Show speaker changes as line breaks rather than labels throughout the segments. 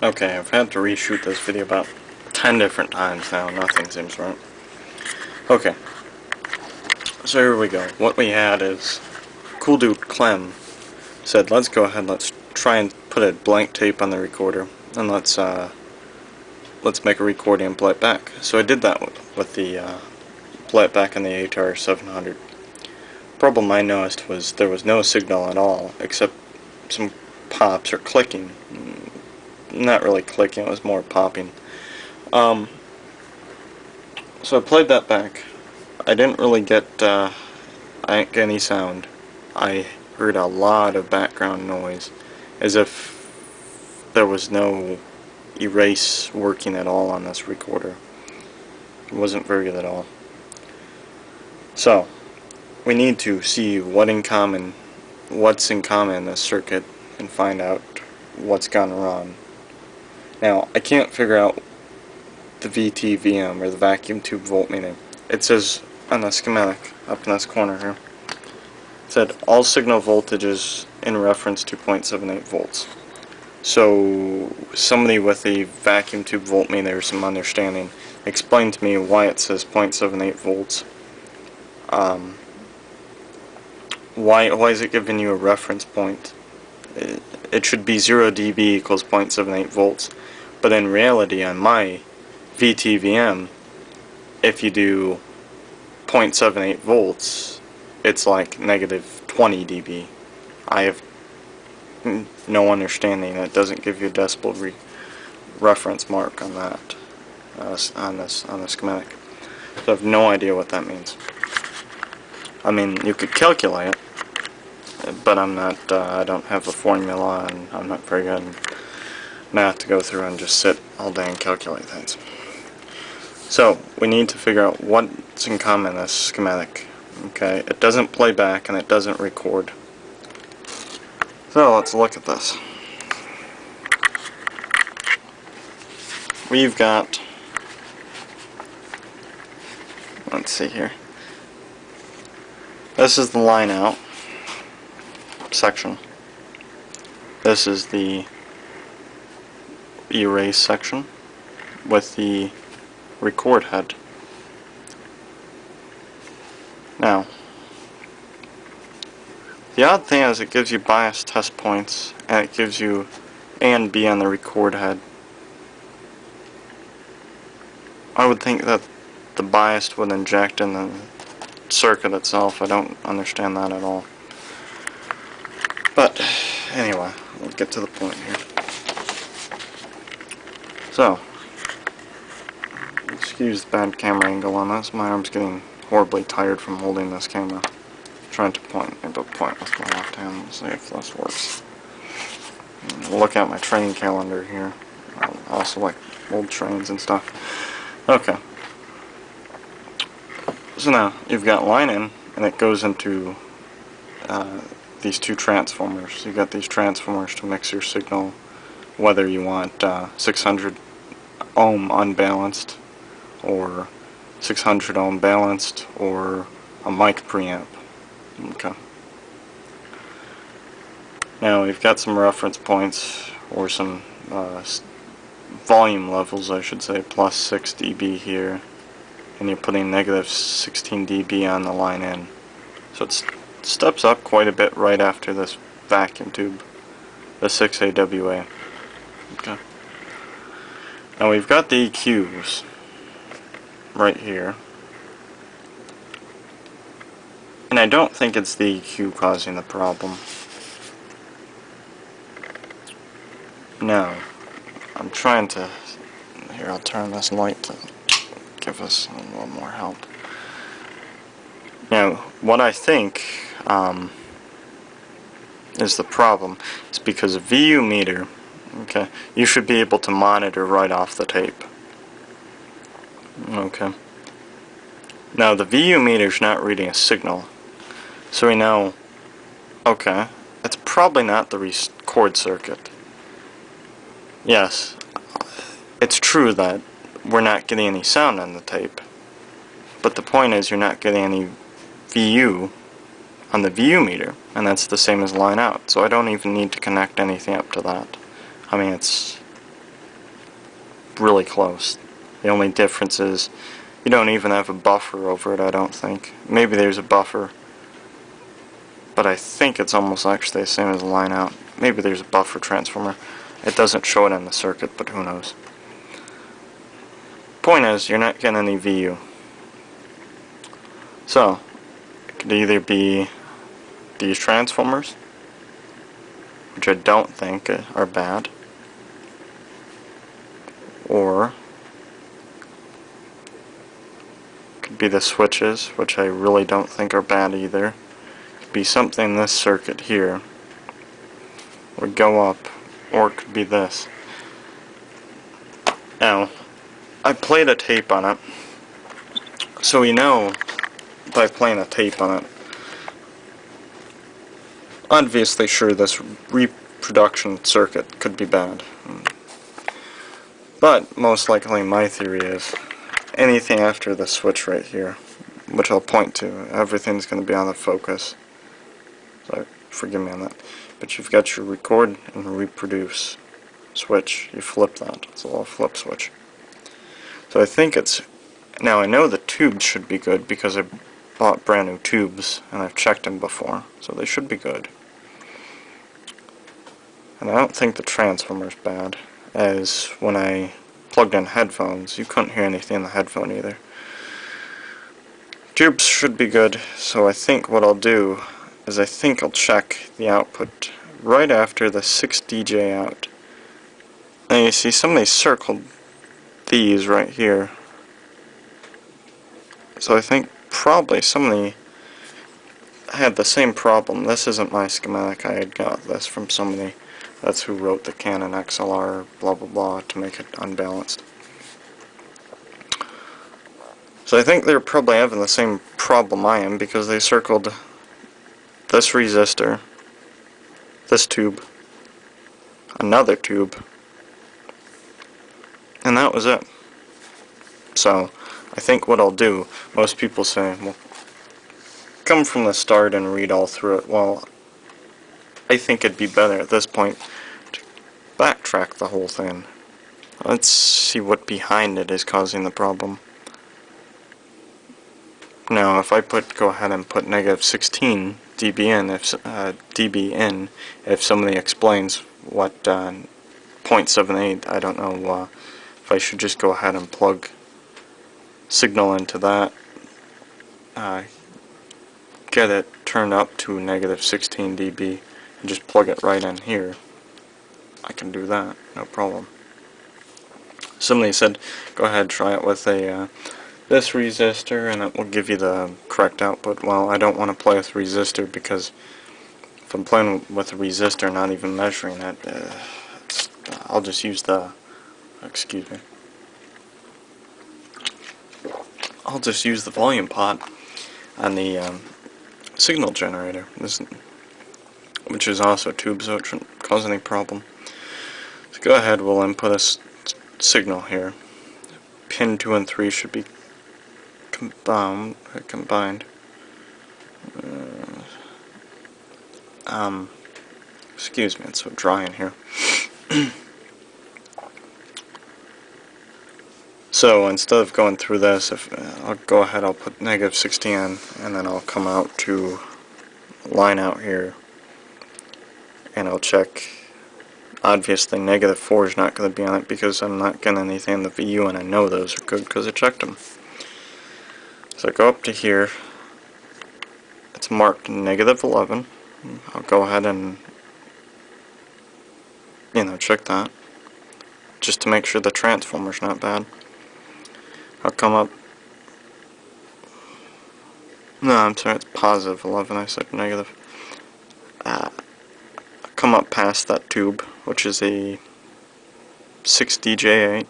Okay, I've had to reshoot this video about 10 different times now, nothing seems right. Okay, so here we go. What we had is, Cool Dude Clem said, let's go ahead, let's try and put a blank tape on the recorder, and let's make a recording and play it back. So I did that with the, play it back on the ATAR 700. Problem I noticed was there was no signal at all, except some pops or clicking. Not really clicking, it was more popping. So I played that back. I didn't really get, I didn't get any sound. I heard a lot of background noise, as if there was no erase working at all on this recorder. It wasn't very good at all. So, we need to see what's in common in this circuit and find out what's gone wrong. Now, I can't figure out the vtvm, or the vacuum tube voltmeter. It says on the schematic up in this corner here, it said all signal voltages in reference to 0.78 volts. So somebody with a vacuum tube voltmeter or some understanding explained to me why it says 0.78 volts. Why is it giving you a reference point? It should be 0 dB equals 0.78 volts. But in reality, on my vtvm, if you do 0.78 volts, it's like negative 20 dB. I have no understanding. It doesn't give you a decibel reference mark on that, on the schematic. So I have no idea what that means. I mean, you could calculate it, but I'm not, I don't have a formula, and I'm not very good at math to go through and just sit all day and calculate things. So, we need to figure out what's in common in this schematic. Okay, it doesn't play back and it doesn't record. So, let's look at this. We've got, let's see here. This is the line out section. This is the erase section with the record head. Now, the odd thing is it gives you bias test points, and it gives you A and B on the record head. I would think that the bias would inject in the circuit itself. I don't understand that at all. But anyway, we'll get to the point here. So, excuse the bad camera angle on this. My arm's getting horribly tired from holding this camera. I'm trying to point with my left hand and see if this works. And look at my train calendar here. I also like old trains and stuff. Okay. So now, you've got line in, and it goes into these two transformers. You've got these transformers to mix your signal, whether you want 600 ohm unbalanced, or 600 ohm balanced, or a mic preamp. Okay. Now, we've got some reference points, or some volume levels, I should say, plus 6 dB here. And you're putting negative 16 dB on the line in. So it steps up quite a bit right after this vacuum tube, the 6AWA. Okay. Now we've got the EQs right here. And I don't think it's the EQ causing the problem. No. I'm trying to... Here, I'll turn this light to give us a little more help. Now, what I think is the problem is because a VU meter, okay, you should be able to monitor right off the tape. Okay. Now, the VU meter's not reading a signal, so we know, okay, it's probably not the record circuit. Yes, it's true that we're not getting any sound on the tape, but the point is you're not getting any VU on the VU meter, and that's the same as line out, so I don't even need to connect anything up to that. I mean, it's really close. The only difference is you don't even have a buffer over it, I don't think. Maybe there's a buffer, but I think it's almost actually the same as a line out. Maybe there's a buffer transformer. It doesn't show it in the circuit, but who knows. Point is, you're not getting any VU. So, it could either be these transformers, which I don't think are bad, or it could be the switches, which I really don't think are bad either. It could be something in this circuit here would go up, or it could be this. Now, I played a tape on it, so you know by playing a tape on it, obviously sure this reproduction circuit could be bad. But most likely my theory is anything after the switch right here, which I'll point to, everything's going to be on the focus. So forgive me on that. But you've got your record and reproduce switch. You flip that. It's a little flip switch. So I think it's... Now I know the tubes should be good because I bought brand new tubes and I've checked them before. So they should be good. And I don't think the transformer's bad, as when I plugged in headphones, you couldn't hear anything in the headphone either. Tubes should be good, so I think what I'll do is I think I'll check the output right after the 6 DJ out. Now you see somebody circled these right here. So I think probably somebody had the same problem. This isn't my schematic, I had got this from somebody. That's who wrote the Canon XLR blah blah blah to make it unbalanced. So I think they're probably having the same problem I am, because they circled this resistor, this tube, another tube, and that was it. So I think what I'll do, most people say, well, come from the start and read all through it. Well, I think it'd be better at this point to backtrack the whole thing. Let's see what behind it is causing the problem. Now, if I go ahead and put negative 16 dB in, if somebody explains what 0.78, I don't know if I should just go ahead and plug signal into that, get it turned up to negative 16 dB, and just plug it right in here. I can do that, no problem. Somebody said, go ahead, try it with a this resistor and it will give you the correct output. Well, I don't want to play with resistor, because if I'm playing with a resistor not even measuring it, I'll just use the, excuse me, I'll just use the volume pot on the signal generator, which is also tube, so it shouldn't cause any problem. So go ahead, we'll input a signal here. Pin 2 and 3 should be combined. Excuse me, it's so dry in here. So instead of going through this, I'll go ahead, I'll put negative 16 in, and then I'll come out to line out here, and I'll check. Obviously negative 4 is not going to be on it because I'm not getting anything in the VU, and I know those are good because I checked them. So I go up to here, it's marked negative 11. I'll go ahead and, check that, just to make sure the transformer's not bad. I'll come up, no, I'm sorry, it's positive 11, I said negative. I'll come up past that tube, which is a 6DJ8. I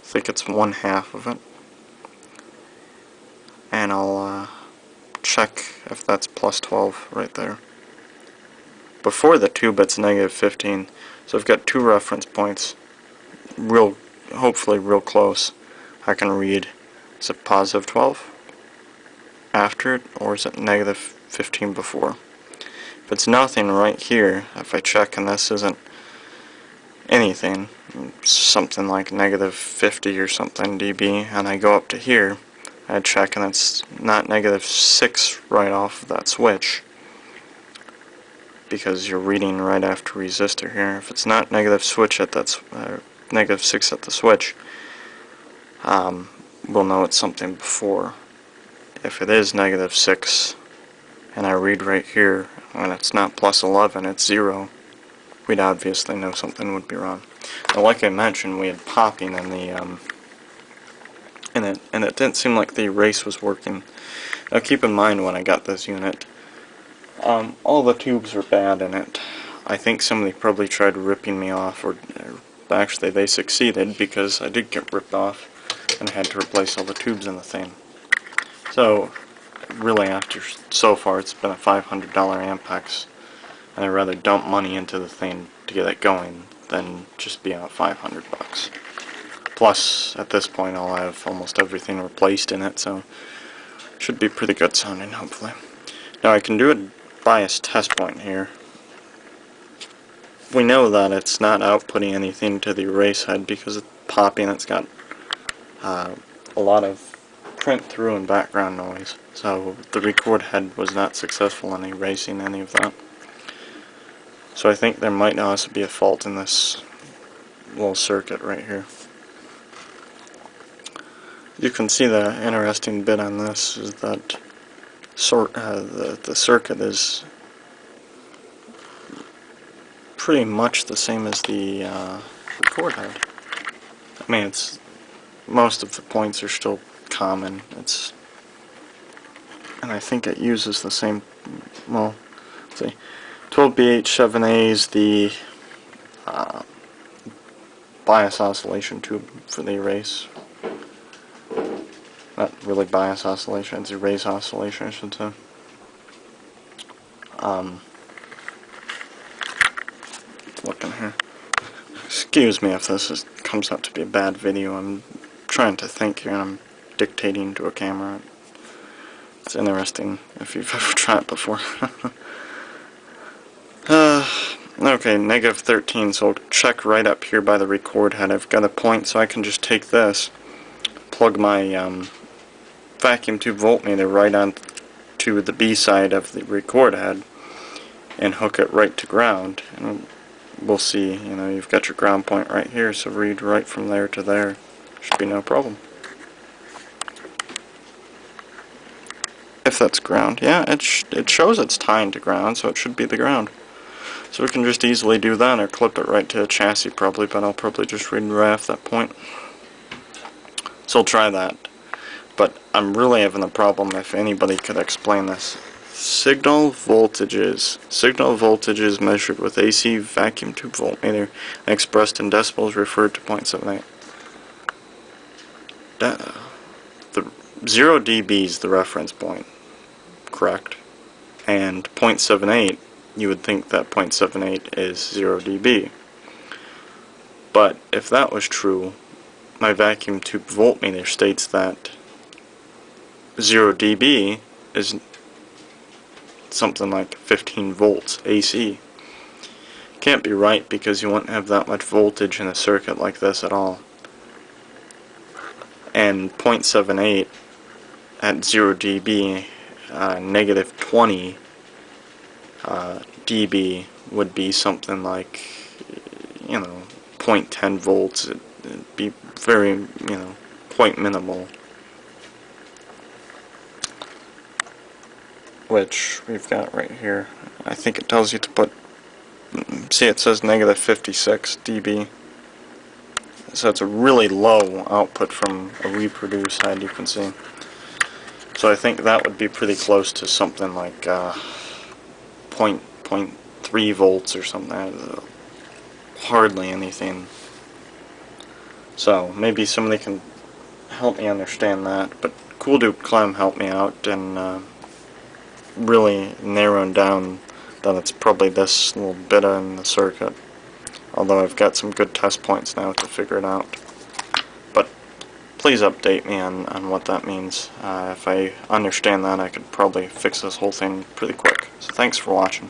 think it's 1/2 of it. And I'll check if that's plus 12 right there. Before the tube it's negative 15, so I've got two reference points, hopefully real close. I can read, is it positive 12 after it, or is it negative 15 before? If it's nothing right here, if I check and this isn't anything, something like -50 or something dB, and I go up to here, I check, and it's not -6 right off of that switch, because you're reading right after resistor here. If it's not -6 at the switch, we'll know it's something before. If it is -6, and I read right here, and it's not +11, it's 0, we'd obviously know something would be wrong. Now, like I mentioned, we had popping in the, and it didn't seem like the erase was working. Now, keep in mind, when I got this unit, all the tubes were bad in it. I think somebody probably tried ripping me off, or actually they succeeded, because I did get ripped off and I had to replace all the tubes in the thing. So, really, after so far, it's been a $500 ampex, and I'd rather dump money into the thing to get it going than just be out $500. Plus, at this point, I'll have almost everything replaced in it, so it should be pretty good sounding, hopefully. Now, I can do a bias test point here. We know that it's not outputting anything to the erase head because it's popping. It's got a lot of print through and background noise, so the record head was not successful in erasing any of that. So I think there might also be a fault in this little circuit right here. You can see the interesting bit on this is that the circuit is pretty much the same as the record head. I mean, most of the points are still common. And I think it uses the same. Well, let's see, 12BH7A is the bias oscillation tube for the erase. Not really bias oscillation, it's erase oscillation, I should say. Looking here. Excuse me if this comes out to be a bad video. I'm trying to think here and I'm dictating to a camera. It's interesting if you've ever tried it before. Okay, -13, so I'll check right up here by the record head. I've got a point, so I can just take this, plug my vacuum tube voltmeter right onto the B side of the record head, and hook it right to ground. And we'll see, you know, you've got your ground point right here, so read right from there to there. Should be no problem. If that's ground, yeah, it shows it's tying to ground, so it should be the ground. So we can just easily do that, or clip it right to a chassis probably, but I'll probably just read right off that point. So I'll try that. But I'm really having a problem if anybody could explain this. Signal voltages measured with AC vacuum tube voltmeter and expressed in decibels referred to 0.78. The 0 dB is the reference point, correct? And 0.78, you would think that 0.78 is 0 dB. But if that was true, my vacuum tube voltmeter states that 0 dB is something like 15 volts AC. Can't be right, because you wouldn't have that much voltage in a circuit like this at all. And 0.78 at 0 dB, -20 dB would be something like, you know, 0.10 volts. It'd be very, you know, quite minimal. Which we've got right here. I think it tells you to put, see, it says -56 dB. So it's a really low output from a reproduce head, you can see. So I think that would be pretty close to something like 0.3 volts or something. Hardly anything. So maybe somebody can help me understand that. But Cool Dude Clem helped me out and really narrowing down that it's probably this little bit in the circuit. Although I've got some good test points now to figure it out. But please update me on what that means. If I understand that, I could probably fix this whole thing pretty quick. So thanks for watching.